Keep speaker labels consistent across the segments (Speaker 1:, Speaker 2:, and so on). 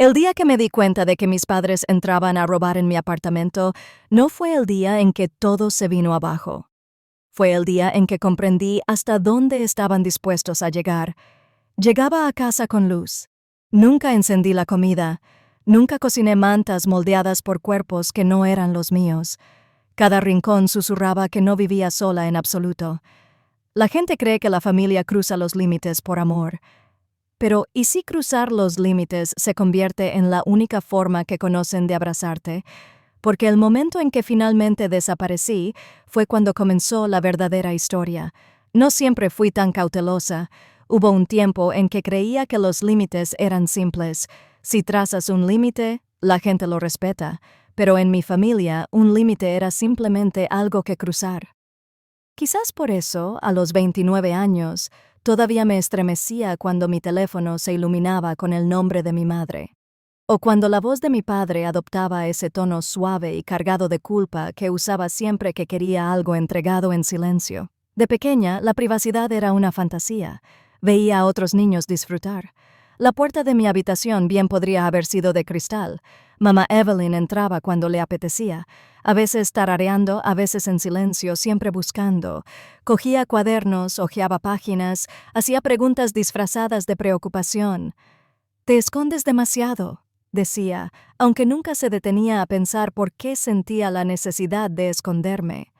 Speaker 1: El día que me di cuenta de que mis padres entraban a robar en mi apartamento, no fue el día en que todo se vino abajo. Fue el día en que comprendí hasta dónde estaban dispuestos a llegar. Llegaba a casa con luz. Nunca encendí la comida. Nunca cociné mantas moldeadas por cuerpos que no eran los míos. Cada rincón susurraba que no vivía sola en absoluto. La gente cree que la familia cruza los límites por amor. Pero, ¿y si cruzar los límites se convierte en la única forma que conocen de abrazarte? Porque el momento en que finalmente desaparecí fue cuando comenzó la verdadera historia. No siempre fui tan cautelosa. Hubo un tiempo en que creía que los límites eran simples. Si trazas un límite, la gente lo respeta. Pero en mi familia, un límite era simplemente algo que cruzar. Quizás por eso, a los 29 años, todavía me estremecía cuando mi teléfono se iluminaba con el nombre de mi madre. O cuando la voz de mi padre adoptaba ese tono suave y cargado de culpa que usaba siempre que quería algo entregado en silencio. De pequeña, la privacidad era una fantasía. Veía a otros niños disfrutar. La puerta de mi habitación bien podría haber sido de cristal. Mamá Evelyn entraba cuando le apetecía, a veces tarareando, a veces en silencio, siempre buscando. Cogía cuadernos, hojeaba páginas, hacía preguntas disfrazadas de preocupación. «Te escondes demasiado», decía, aunque nunca se detenía a pensar por qué sentía la necesidad de esconderme.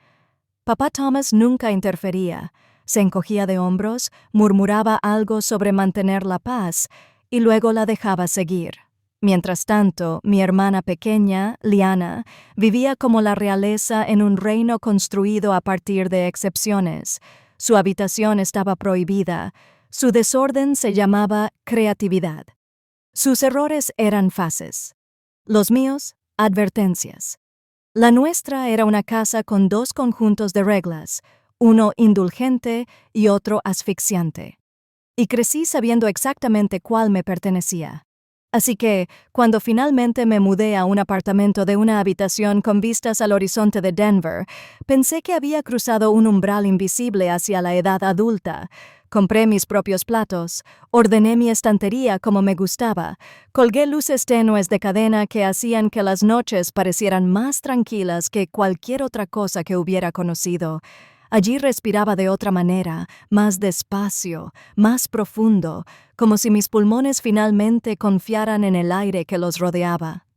Speaker 1: Papá Thomas nunca interfería. Se encogía de hombros, murmuraba algo sobre mantener la paz y luego la dejaba seguir. Mientras tanto, mi hermana pequeña, Liana, vivía como la realeza en un reino construido a partir de excepciones. Su habitación estaba prohibida. Su desorden se llamaba creatividad. Sus errores eran fases. Los míos, advertencias. La nuestra era una casa con dos conjuntos de reglas, uno indulgente y otro asfixiante. Y crecí sabiendo exactamente cuál me pertenecía. Así que, cuando finalmente me mudé a un apartamento de una habitación con vistas al horizonte de Denver, pensé que había cruzado un umbral invisible hacia la edad adulta. Compré mis propios platos, ordené mi estantería como me gustaba, colgué luces tenues de cadena que hacían que las noches parecieran más tranquilas que cualquier otra cosa que hubiera conocido. Allí respiraba de otra manera, más despacio, más profundo, como si mis pulmones finalmente confiaran en el aire que los rodeaba.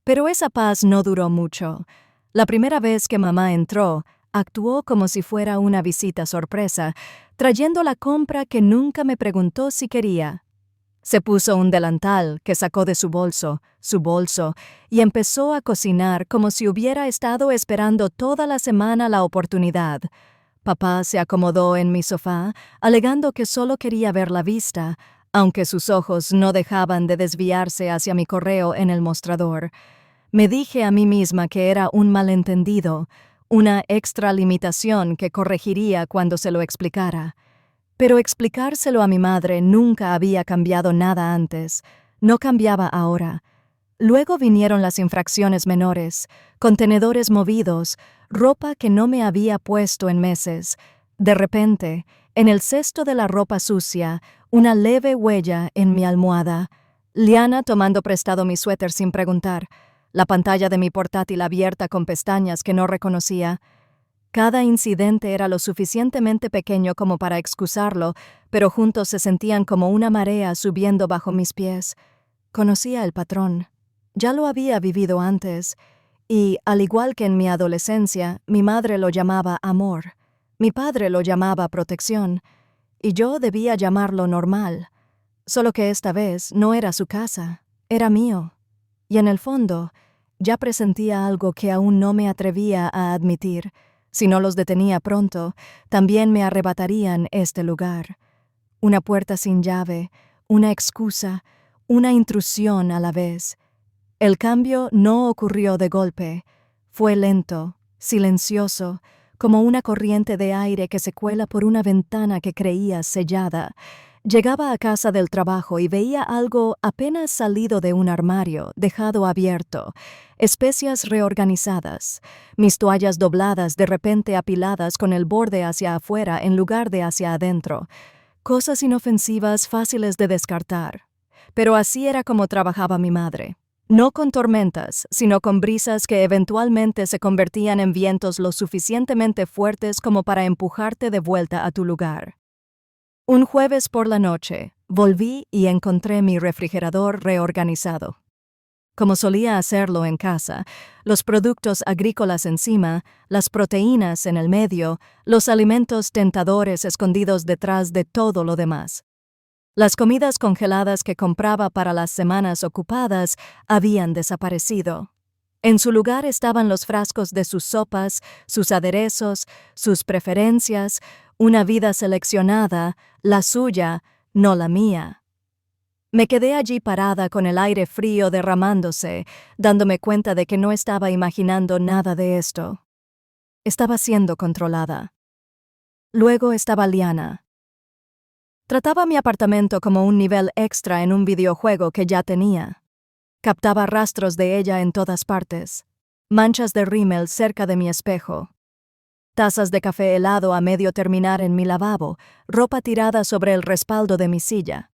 Speaker 1: Pero esa paz no duró mucho. La primera vez que mamá entró, actuó como si fuera una visita sorpresa, trayendo la compra que nunca me preguntó si quería. Se puso un delantal que sacó de su bolso, y empezó a cocinar como si hubiera estado esperando toda la semana la oportunidad. Papá se acomodó en mi sofá, alegando que solo quería ver la vista, aunque sus ojos no dejaban de desviarse hacia mi correo en el mostrador. Me dije a mí misma que era un malentendido, una extralimitación que corregiría cuando se lo explicara. Pero explicárselo a mi madre nunca había cambiado nada antes, no cambiaba ahora. Luego vinieron las infracciones menores, contenedores movidos, ropa que no me había puesto en meses. De repente, en el cesto de la ropa sucia, una leve huella en mi almohada. Liana tomando prestado mi suéter sin preguntar. La pantalla de mi portátil abierta con pestañas que no reconocía. Cada incidente era lo suficientemente pequeño como para excusarlo, pero juntos se sentían como una marea subiendo bajo mis pies. Conocía el patrón. Ya lo había vivido antes, y, al igual que en mi adolescencia, mi madre lo llamaba amor, mi padre lo llamaba protección, y yo debía llamarlo normal. Solo que esta vez no era su casa, era mío. Y en el fondo, ya presentía algo que aún no me atrevía a admitir. Si no los detenía pronto, también me arrebatarían este lugar. Una puerta sin llave, una excusa, una intrusión a la vez. El cambio no ocurrió de golpe. Fue lento, silencioso, como una corriente de aire que se cuela por una ventana que creía sellada. Llegaba a casa del trabajo y veía algo apenas salido de un armario, dejado abierto. Especias reorganizadas, mis toallas dobladas de repente apiladas con el borde hacia afuera en lugar de hacia adentro. Cosas inofensivas fáciles de descartar. pero así era como trabajaba mi madre. No con tormentas, sino con brisas que eventualmente se convertían en vientos lo suficientemente fuertes como para empujarte de vuelta a tu lugar. Un jueves por la noche, volví y encontré mi refrigerador reorganizado. Como solía hacerlo en casa, los productos agrícolas encima, las proteínas en el medio, los alimentos tentadores escondidos detrás de todo lo demás. Las comidas congeladas que compraba para las semanas ocupadas habían desaparecido. En su lugar estaban los frascos de sus sopas, sus aderezos, sus preferencias, una vida seleccionada, la suya, no la mía. Me quedé allí parada con el aire frío derramándose, dándome cuenta de que no estaba imaginando nada de esto. Estaba siendo controlada. Luego estaba Liana. Trataba mi apartamento como un nivel extra en un videojuego que ya tenía. Captaba rastros de ella en todas partes. Manchas de rímel cerca de mi espejo. Tazas de café helado a medio terminar en mi lavabo, ropa tirada sobre el respaldo de mi silla.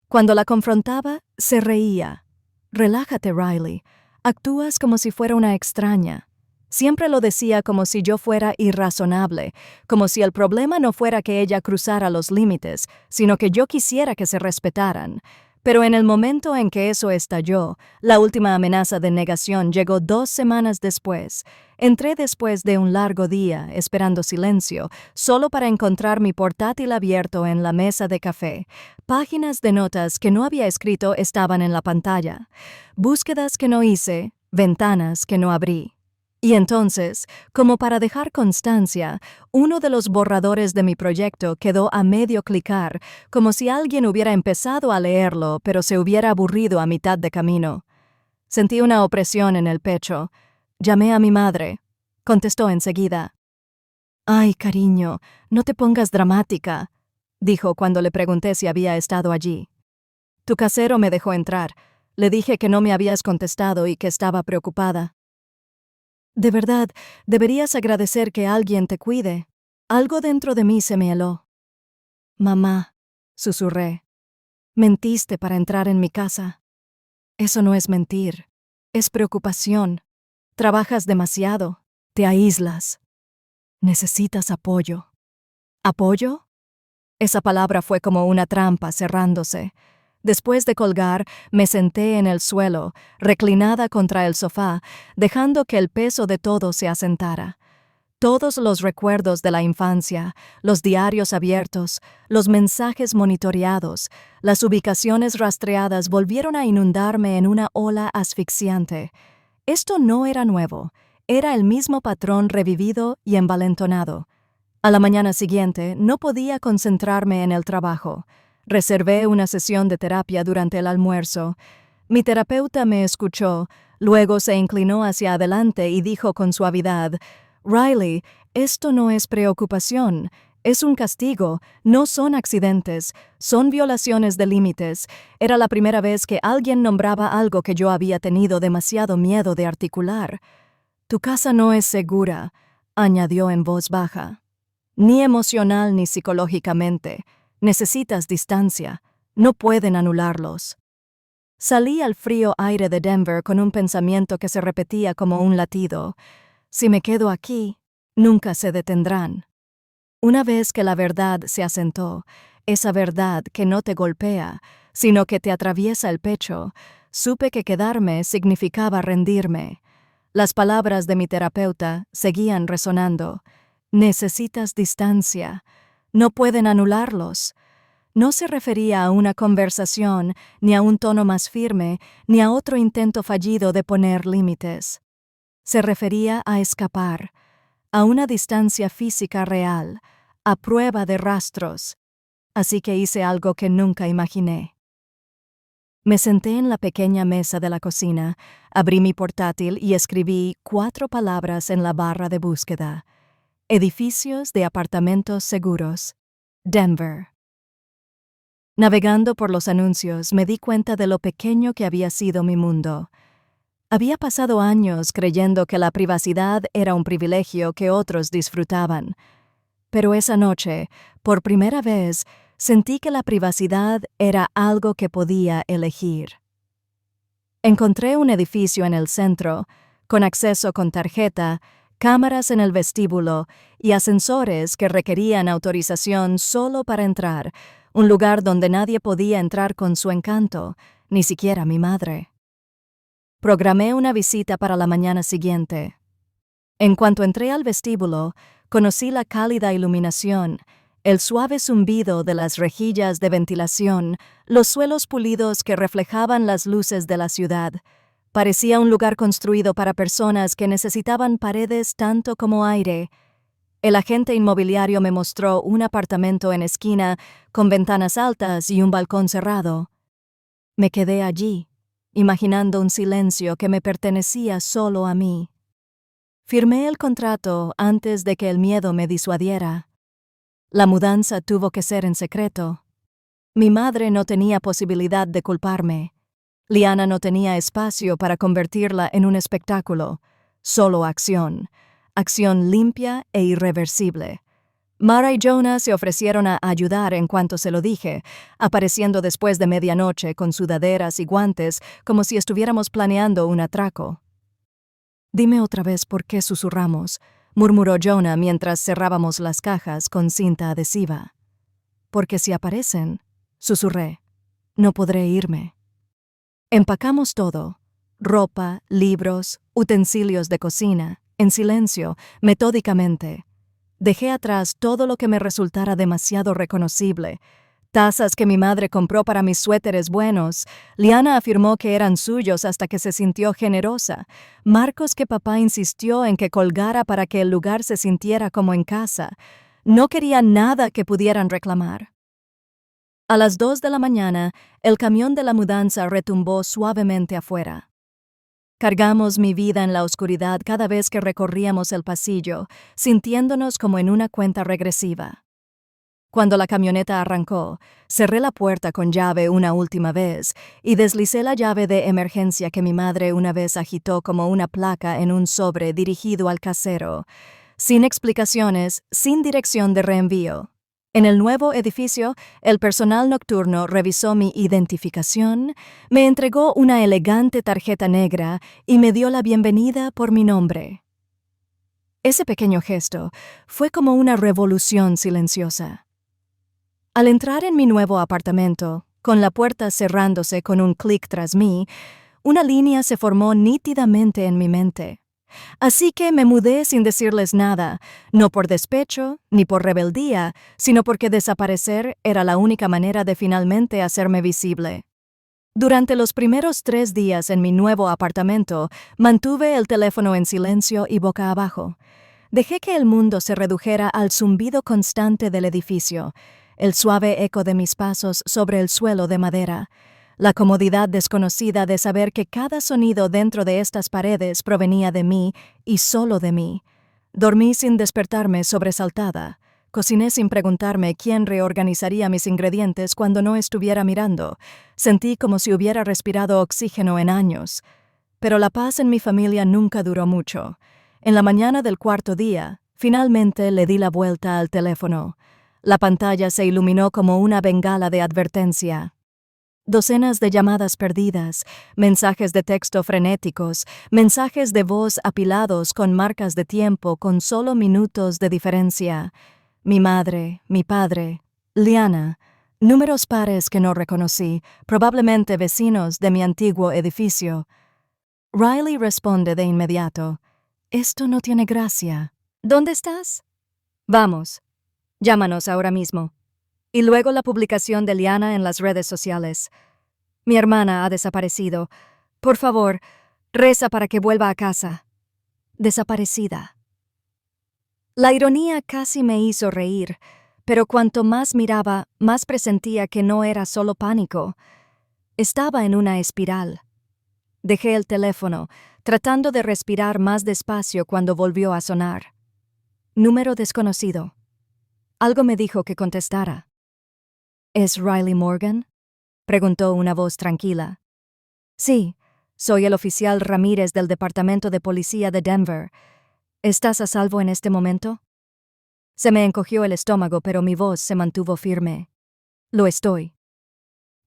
Speaker 1: Cuando la confrontaba, se reía. «Relájate, Riley. Actúas como si fuera una extraña». Siempre lo decía como si yo fuera irrazonable, como si el problema no fuera que ella cruzara los límites, sino que yo quisiera que se respetaran. Pero en el momento en que eso estalló, la última amenaza de negación llegó 2 semanas después. Entré después de un largo día, esperando silencio, solo para encontrar mi portátil abierto en la mesa de café. Páginas de notas que no había escrito estaban en la pantalla. Búsquedas que no hice, ventanas que no abrí. Y entonces, como para dejar constancia, uno de los borradores de mi proyecto quedó a medio clicar, como si alguien hubiera empezado a leerlo, pero se hubiera aburrido a mitad de camino. Sentí una opresión en el pecho. Llamé a mi madre. Contestó enseguida. «Ay, cariño, no te pongas dramática», dijo cuando le pregunté si había estado allí. «Tu casero me dejó entrar. Le dije que no me habías contestado y que estaba preocupada». «De verdad, deberías agradecer que alguien te cuide». Algo dentro de mí se me heló. «Mamá», susurré, «mentiste para entrar en mi casa». «Eso no es mentir. Es preocupación. Trabajas demasiado. Te aíslas. Necesitas apoyo». «¿Apoyo?» Esa palabra fue como una trampa cerrándose. Después de colgar, me senté en el suelo, reclinada contra el sofá, dejando que el peso de todo se asentara. Todos los recuerdos de la infancia, los diarios abiertos, los mensajes monitoreados, las ubicaciones rastreadas volvieron a inundarme en una ola asfixiante. Esto no era nuevo, era el mismo patrón revivido y envalentonado. A la mañana siguiente no podía concentrarme en el trabajo. Reservé una sesión de terapia durante el almuerzo. Mi terapeuta me escuchó, luego se inclinó hacia adelante y dijo con suavidad: «Riley, esto no es preocupación, es un castigo, no son accidentes, son violaciones de límites». Era la primera vez que alguien nombraba algo que yo había tenido demasiado miedo de articular. «Tu casa no es segura», añadió en voz baja. «Ni emocional ni psicológicamente. Necesitas distancia. No pueden anularlos». Salí al frío aire de Denver con un pensamiento que se repetía como un latido. Si me quedo aquí, nunca se detendrán. Una vez que la verdad se asentó, esa verdad que no te golpea, sino que te atraviesa el pecho, supe que quedarme significaba rendirme. Las palabras de mi terapeuta seguían resonando. «Necesitas distancia. No pueden anularlos». No se refería a una conversación, ni a un tono más firme, ni a otro intento fallido de poner límites. Se refería a escapar, a una distancia física real, a prueba de rastros. Así que hice algo que nunca imaginé. Me senté en la pequeña mesa de la cocina, abrí mi portátil y escribí 4 palabras en la barra de búsqueda. Edificios de apartamentos seguros. Denver. Navegando por los anuncios, me di cuenta de lo pequeño que había sido mi mundo. Había pasado años creyendo que la privacidad era un privilegio que otros disfrutaban. Pero esa noche, por primera vez, sentí que la privacidad era algo que podía elegir. Encontré un edificio en el centro, con acceso con tarjeta, cámaras en el vestíbulo y ascensores que requerían autorización solo para entrar, un lugar donde nadie podía entrar con su encanto, ni siquiera mi madre. Programé una visita para la mañana siguiente. En cuanto entré al vestíbulo, conocí la cálida iluminación, el suave zumbido de las rejillas de ventilación, los suelos pulidos que reflejaban las luces de la ciudad. Parecía un lugar construido para personas que necesitaban paredes tanto como aire. El agente inmobiliario me mostró un apartamento en esquina con ventanas altas y un balcón cerrado. Me quedé allí, imaginando un silencio que me pertenecía solo a mí. Firmé el contrato antes de que el miedo me disuadiera. La mudanza tuvo que ser en secreto. Mi madre no tenía posibilidad de culparme. Liana no tenía espacio para convertirla en un espectáculo, solo acción. Acción limpia e irreversible. Mara y Jonah se ofrecieron a ayudar en cuanto se lo dije, apareciendo después de medianoche con sudaderas y guantes como si estuviéramos planeando un atraco. «Dime otra vez por qué susurramos», murmuró Jonah mientras cerrábamos las cajas con cinta adhesiva. «Porque si aparecen», susurré, «no podré irme». Empacamos todo, ropa, libros, utensilios de cocina, en silencio, metódicamente. Dejé atrás todo lo que me resultara demasiado reconocible. Tazas que mi madre compró para mis suéteres buenos. Liana afirmó que eran suyos hasta que se sintió generosa. Marcos que papá insistió en que colgara para que el lugar se sintiera como en casa. No quería nada que pudieran reclamar. A las 2 de la mañana, el camión de la mudanza retumbó suavemente afuera. Cargamos mi vida en la oscuridad cada vez que recorríamos el pasillo, sintiéndonos como en una cuenta regresiva. Cuando la camioneta arrancó, cerré la puerta con llave una última vez y deslicé la llave de emergencia que mi madre una vez agitó como una placa en un sobre dirigido al casero, sin explicaciones, sin dirección de reenvío. En el nuevo edificio, el personal nocturno revisó mi identificación, me entregó una elegante tarjeta negra y me dio la bienvenida por mi nombre. Ese pequeño gesto fue como una revolución silenciosa. Al entrar en mi nuevo apartamento, con la puerta cerrándose con un clic tras mí, una línea se formó nítidamente en mi mente. Así que me mudé sin decirles nada, no por despecho ni por rebeldía, sino porque desaparecer era la única manera de finalmente hacerme visible. Durante los primeros 3 días en mi nuevo apartamento, mantuve el teléfono en silencio y boca abajo. Dejé que el mundo se redujera al zumbido constante del edificio, el suave eco de mis pasos sobre el suelo de madera, la comodidad desconocida de saber que cada sonido dentro de estas paredes provenía de mí y solo de mí. Dormí sin despertarme sobresaltada. Cociné sin preguntarme quién reorganizaría mis ingredientes cuando no estuviera mirando. Sentí como si hubiera respirado oxígeno en años. Pero la paz en mi familia nunca duró mucho. En la mañana del 4.º día, finalmente le di la vuelta al teléfono. La pantalla se iluminó como una bengala de advertencia. Docenas de llamadas perdidas, mensajes de texto frenéticos, mensajes de voz apilados con marcas de tiempo con solo minutos de diferencia. Mi madre, mi padre, Liana, números pares que no reconocí, probablemente vecinos de mi antiguo edificio. Riley responde de inmediato. «Esto no tiene gracia». «¿Dónde estás?» «Vamos. Llámanos ahora mismo». Y luego la publicación de Liana en las redes sociales. «Mi hermana ha desaparecido. Por favor, reza para que vuelva a casa». Desaparecida. La ironía casi me hizo reír, pero cuanto más miraba, más presentía que no era solo pánico. Estaba en una espiral. Dejé el teléfono, tratando de respirar más despacio cuando volvió a sonar. Número desconocido. Algo me dijo que contestara. «¿Es Riley Morgan?», preguntó una voz tranquila. «Sí, soy el oficial Ramírez del Departamento de Policía de Denver. ¿Estás a salvo en este momento?». Se me encogió el estómago, pero mi voz se mantuvo firme. Lo estoy.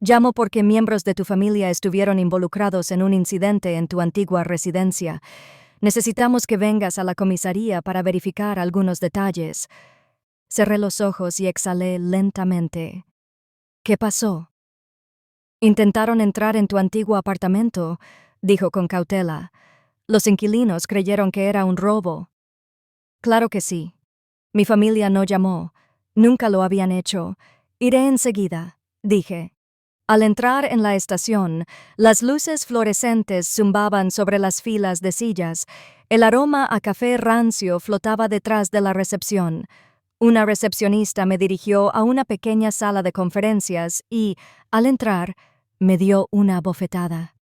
Speaker 1: Llamo porque miembros de tu familia estuvieron involucrados en un incidente en tu antigua residencia. Necesitamos que vengas a la comisaría para verificar algunos detalles. Cerré los ojos y exhalé lentamente. ¿Qué pasó? Intentaron entrar en tu antiguo apartamento, dijo con cautela. Los inquilinos creyeron que era un robo. Claro que sí. Mi familia no llamó. Nunca lo habían hecho. Iré enseguida, dije. Al entrar en la estación, las luces fluorescentes zumbaban sobre las filas de sillas. El aroma a café rancio flotaba detrás de la recepción. Una recepcionista me dirigió a una pequeña sala de conferencias y, al entrar, me dio una bofetada.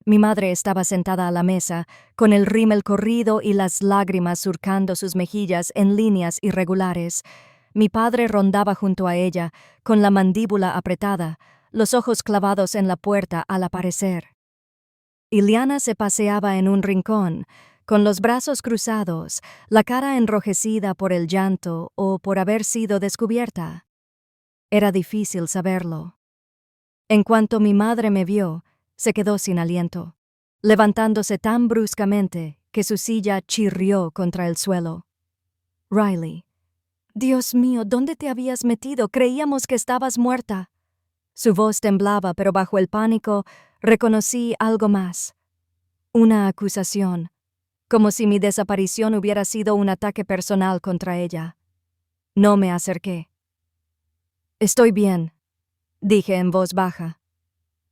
Speaker 1: Mi madre estaba sentada a la mesa, con el rímel corrido y las lágrimas surcando sus mejillas en líneas irregulares. Mi padre rondaba junto a ella, con la mandíbula apretada, los ojos clavados en la puerta al aparecer. Iliana se paseaba en un rincón, con los brazos cruzados, la cara enrojecida por el llanto o por haber sido descubierta. Era difícil saberlo. En cuanto mi madre me vio, se quedó sin aliento, levantándose tan bruscamente que su silla chirrió contra el suelo. Riley. Dios mío, ¿dónde te habías metido? Creíamos que estabas muerta. Su voz temblaba, pero bajo el pánico reconocí algo más. Una acusación, como si mi desaparición hubiera sido un ataque personal contra ella. No me acerqué. Estoy bien, dije en voz baja.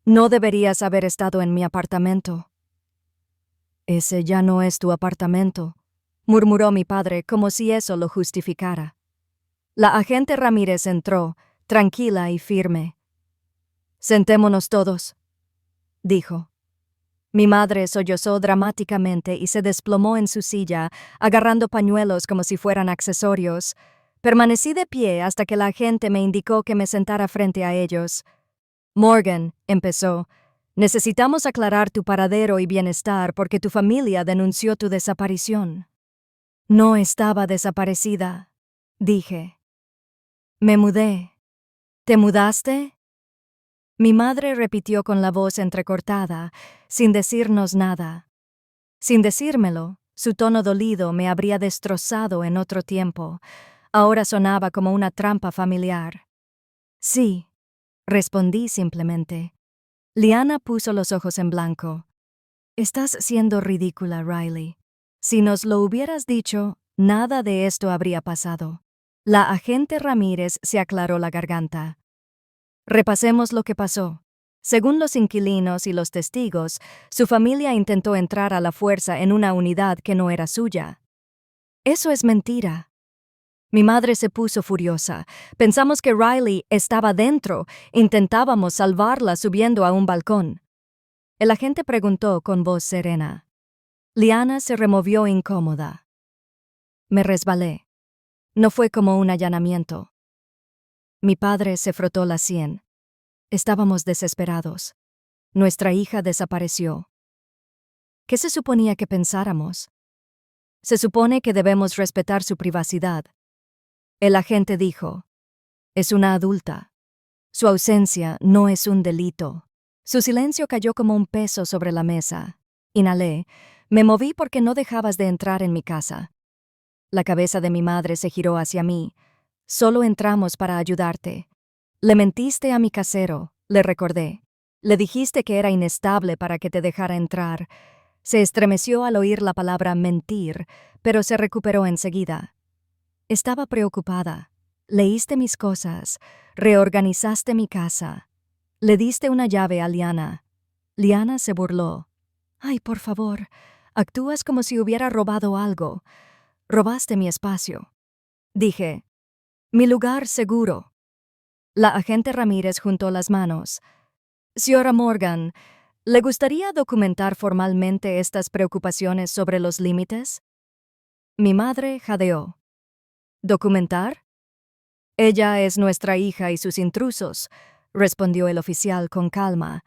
Speaker 1: No deberías haber estado en mi apartamento. Ese ya no es tu apartamento, murmuró mi padre como si eso lo justificara. La agente Ramírez entró, tranquila y firme. Sentémonos todos, dijo. Mi madre sollozó dramáticamente y se desplomó en su silla, agarrando pañuelos como si fueran accesorios. Permanecí de pie hasta que la agente me indicó que me sentara frente a ellos. Morgan, empezó, necesitamos aclarar tu paradero y bienestar porque tu familia denunció tu desaparición. No estaba desaparecida, dije. Me mudé. ¿Te mudaste? Mi madre repitió con la voz entrecortada, sin decirnos nada. Sin decírmelo, su tono dolido me habría destrozado en otro tiempo. Ahora sonaba como una trampa familiar. Sí, respondí simplemente. Liana puso los ojos en blanco. Estás siendo ridícula, Riley. Si nos lo hubieras dicho, nada de esto habría pasado. La agente Ramírez se aclaró la garganta. Repasemos lo que pasó. Según los inquilinos y los testigos, su familia intentó entrar a la fuerza en una unidad que no era suya. Eso es mentira. Mi madre se puso furiosa. Pensamos que Riley estaba dentro. Intentábamos salvarla subiendo a un balcón. El agente preguntó con voz serena. Liana se removió incómoda. Me resbalé. No fue como un allanamiento. Mi padre se frotó la sien. Estábamos desesperados. Nuestra hija desapareció. ¿Qué se suponía que pensáramos? Se supone que debemos respetar su privacidad. El agente dijo, es una adulta. Su ausencia no es un delito. Su silencio cayó como un peso sobre la mesa. Inhalé. Me moví porque no dejabas de entrar en mi casa. La cabeza de mi madre se giró hacia mí. Solo entramos para ayudarte. Le mentiste a mi casero, le recordé. Le dijiste que era inestable para que te dejara entrar. Se estremeció al oír la palabra mentir, pero se recuperó enseguida. Estaba preocupada. Leíste mis cosas, reorganizaste mi casa. Le diste una llave a Liana. Liana se burló. Ay, por favor, actúas como si hubiera robado algo. Robaste mi espacio. Dije, mi lugar seguro. La agente Ramírez juntó las manos. Señora Morgan, ¿le gustaría documentar formalmente estas preocupaciones sobre los límites? Mi madre jadeó. ¿Documentar? Ella es nuestra hija y sus intrusos, respondió el oficial con calma.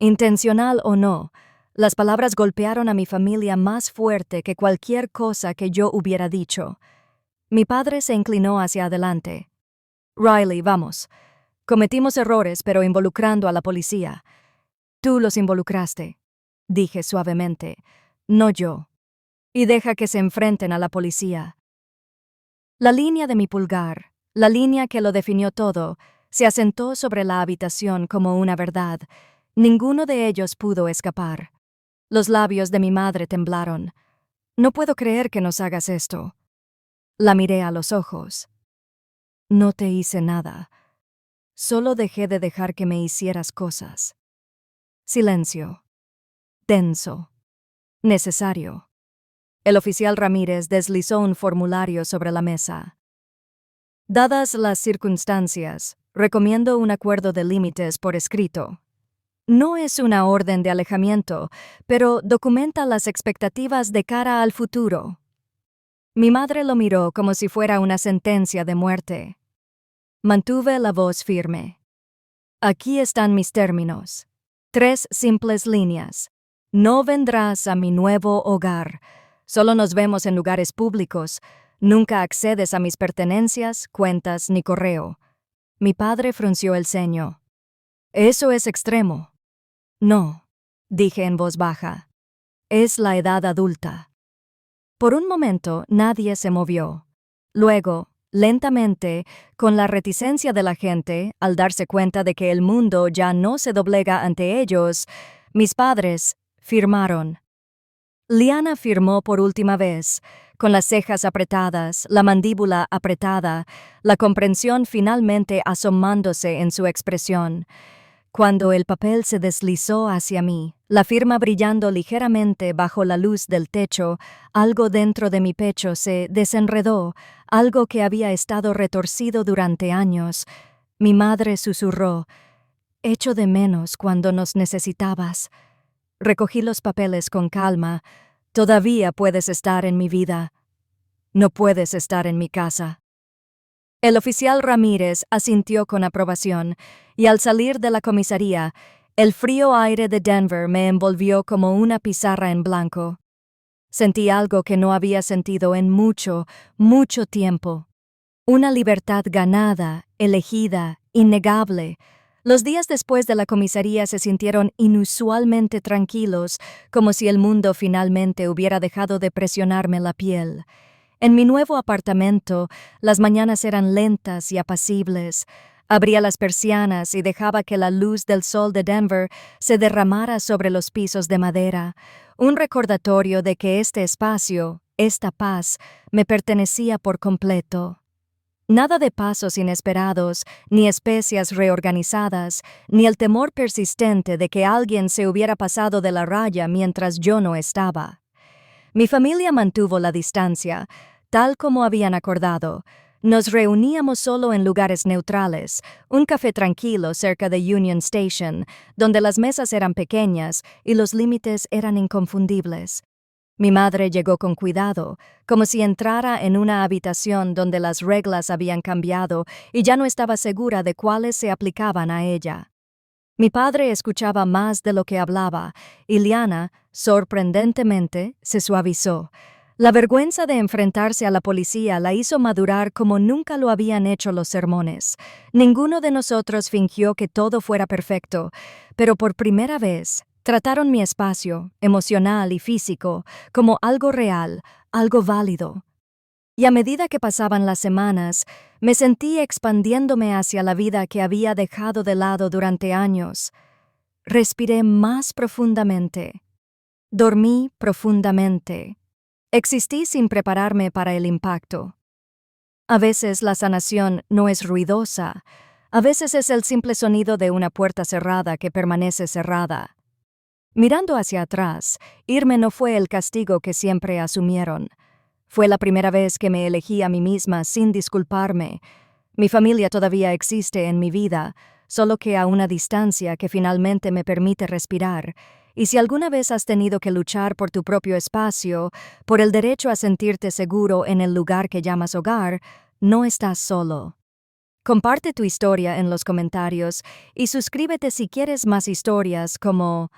Speaker 1: Intencional o no, las palabras golpearon a mi familia más fuerte que cualquier cosa que yo hubiera dicho. Mi padre se inclinó hacia adelante. Riley, vamos. Cometimos errores, pero involucrando a la policía. Tú los involucraste, dije suavemente, no yo. Y deja que se enfrenten a la policía. La línea de mi pulgar, la línea que lo definió todo, se asentó sobre la habitación como una verdad. Ninguno de ellos pudo escapar. Los labios de mi madre temblaron. No puedo creer que nos hagas esto. La miré a los ojos. No te hice nada. Solo dejé de dejar que me hicieras cosas. Silencio. Tenso. Necesario. El oficial Ramírez deslizó un formulario sobre la mesa. Dadas las circunstancias, recomiendo un acuerdo de límites por escrito. No es una orden de alejamiento, pero documenta las expectativas de cara al futuro. Mi madre lo miró como si fuera una sentencia de muerte. Mantuve la voz firme. Aquí están mis términos. 3 simples líneas. No vendrás a mi nuevo hogar. Solo nos vemos en lugares públicos. Nunca accedes a mis pertenencias, cuentas ni correo. Mi padre frunció el ceño. Eso es extremo. No, dije en voz baja. Es la edad adulta. Por un momento nadie se movió. Luego, lentamente, con la reticencia de la gente, al darse cuenta de que el mundo ya no se doblega ante ellos, mis padres firmaron. Liana firmó por última vez, con las cejas apretadas, la mandíbula apretada, la comprensión finalmente asomándose en su expresión. Cuando el papel se deslizó hacia mí, la firma brillando ligeramente bajo la luz del techo, algo dentro de mi pecho se desenredó, algo que había estado retorcido durante años. Mi madre susurró, «Echo de menos cuando nos necesitabas». Recogí los papeles con calma. «Todavía puedes estar en mi vida. No puedes estar en mi casa». El oficial Ramírez asintió con aprobación, y al salir de la comisaría, el frío aire de Denver me envolvió como una pizarra en blanco. Sentí algo que no había sentido en mucho, mucho tiempo. Una libertad ganada, elegida, innegable. Los días después de la comisaría se sintieron inusualmente tranquilos, como si el mundo finalmente hubiera dejado de presionarme la piel. En mi nuevo apartamento, las mañanas eran lentas y apacibles. Abría las persianas y dejaba que la luz del sol de Denver se derramara sobre los pisos de madera, un recordatorio de que este espacio, esta paz, me pertenecía por completo. Nada de pasos inesperados, ni especias reorganizadas, ni el temor persistente de que alguien se hubiera pasado de la raya mientras yo no estaba. Mi familia mantuvo la distancia, tal como habían acordado. Nos reuníamos solo en lugares neutrales, un café tranquilo cerca de Union Station, donde las mesas eran pequeñas y los límites eran inconfundibles. Mi madre llegó con cuidado, como si entrara en una habitación donde las reglas habían cambiado y ya no estaba segura de cuáles se aplicaban a ella. Mi padre escuchaba más de lo que hablaba, y Liana, sorprendentemente, se suavizó. La vergüenza de enfrentarse a la policía la hizo madurar como nunca lo habían hecho los sermones. Ninguno de nosotros fingió que todo fuera perfecto, pero por primera vez trataron mi espacio, emocional y físico, como algo real, algo válido. Y a medida que pasaban las semanas, me sentí expandiéndome hacia la vida que había dejado de lado durante años. Respiré más profundamente. Dormí profundamente. Existí sin prepararme para el impacto. A veces la sanación no es ruidosa. A veces es el simple sonido de una puerta cerrada que permanece cerrada. Mirando hacia atrás, irme no fue el castigo que siempre asumieron. Fue la primera vez que me elegí a mí misma sin disculparme. Mi familia todavía existe en mi vida, solo que a una distancia que finalmente me permite respirar. Y si alguna vez has tenido que luchar por tu propio espacio, por el derecho a sentirte seguro en el lugar que llamas hogar, no estás solo. Comparte tu historia en los comentarios y suscríbete si quieres más historias como